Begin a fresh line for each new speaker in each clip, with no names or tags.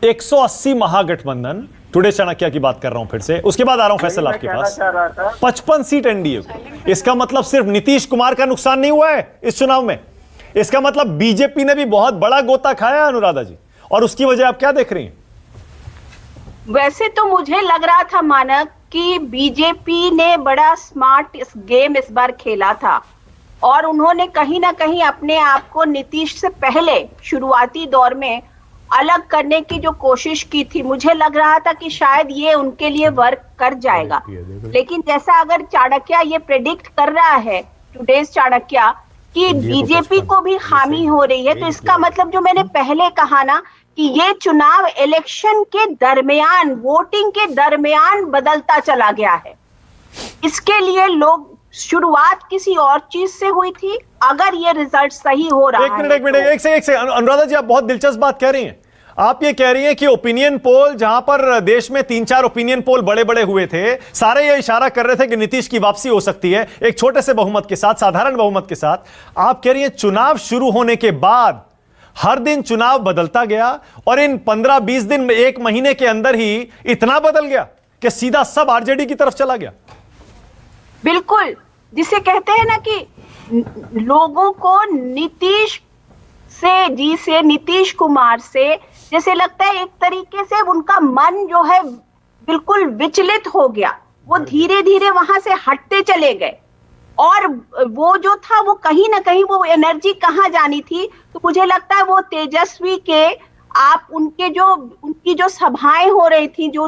180 महागठबंधन, today Chanakya की बात कर रहा हूं फिर से, उसके बाद आ रहा हूं फैसल आपके पास। 55 सीट एनडीए को। इसका मतलब सिर्फ नीतीश कुमार का नुकसान नहीं हुआ है इस चुनाव में, इसका मतलब बीजेपी ने भी बहुत बड़ा गोता खाया है अनुराधा जी, और उसकी वजह आप क्या देख रही हैं?
वैसे तो मुझे लग रहा था मानक कि बीजेपी ने बड़ा स्मार्ट इस गेम इस बार खेला था, और उन्होंने कहीं ना कहीं अपने आप को नीतीश से पहले शुरुआती दौर में अलग करने की जो कोशिश की थी, मुझे लग रहा था कि शायद ये उनके लिए वर्क कर जाएगा। लेकिन जैसा अगर चाणक्य ये प्रेडिक्ट कर रहा है, टुडेज चाणक्य, कि बीजेपी को भी खामी हो रही है, तो इसका मतलब जो मैंने पहले कहा ना कि ये चुनाव इलेक्शन के दरमियान, वोटिंग के दरमियान बदलता चला गया है। इसके लिए लोग, शुरुआत किसी और चीज से हुई थी, अगर ये रिजल्ट सही हो रहा है।
एक से अनुराधा जी, आप बहुत दिलचस्प बात कह रही हैं। आप ये कह रही हैं कि ओपिनियन पोल, जहां पर देश में 3-4 ओपिनियन पोल बड़े बड़े हुए थे, सारे ये इशारा कर रहे थे कि नीतीश की वापसी हो सकती है एक छोटे से बहुमत के साथ, साधारण बहुमत के साथ। आप कह रही हैं चुनाव शुरू होने के बाद हर दिन चुनाव बदलता गया, और इन 15-20 दिन में, एक महीने के अंदर ही इतना बदल गया कि सीधा सब आरजेडी की तरफ चला गया।
बिल्कुल, जिसे कहते हैं ना कि लोगों को नीतीश कुमार से जैसे लगता है एक तरीके से उनका मन जो है बिल्कुल विचलित हो गया, वो धीरे धीरे वहां से हटते चले गए, और वो जो था वो कहीं ना कहीं वो एनर्जी कहाँ जानी थी, तो मुझे लगता है वो तेजस्वी के, आप उनकी जो सभाएं हो रही थी, जो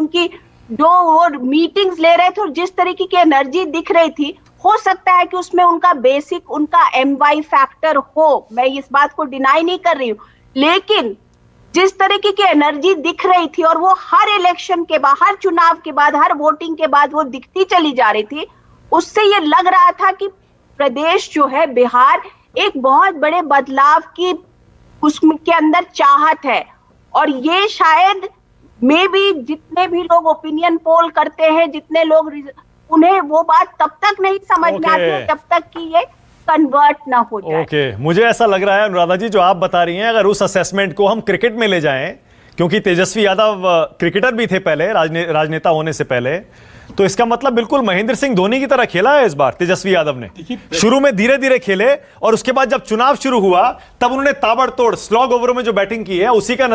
वो मीटिंग्स ले रहे थे, और जिस तरीके की एनर्जी दिख रही थी, हो सकता है कि उसमें उनका बेसिक, उनका MY फैक्टर हो, मैं इस बात को डिनाई नहीं कर रही हूँ, लेकिन जिस तरीके की एनर्जी दिख रही थी, और वो हर इलेक्शन के बाद, हर चुनाव के बाद, हर वोटिंग के बाद वो दिखती चली जा रही थी, उससे ये लग रहा था कि प्रदेश जो है, बिहार, एक बहुत बड़े बदलाव की उसके अंदर चाहत है। और ये शायद मे भी जितने भी लोग ओपिनियन पोल करते हैं, जितने लोग, उन्हें वो बात तब तक नहीं समझ में आती है जब तक कि ये कन्वर्ट ना हो जाए।
मुझे ऐसा लग रहा है अनुराधा जी, जो आप बता रही हैं, अगर उस असेसमेंट को हम क्रिकेट में ले जाएं, क्योंकि तेजस्वी यादव क्रिकेटर भी थे पहले, राजनेता होने से पहले, तो इसका मतलब बिल्कुल महेंद्र सिंह धोनी की तरह खेला है इस बार तेजस्वी यादव ने। शुरू में धीरे धीरे खेले, और उसके बाद जब चुनाव शुरू हुआ तब उन्होंने ताबड़तोड़ स्लॉग ओवरों में जो बैटिंग की है, उसी का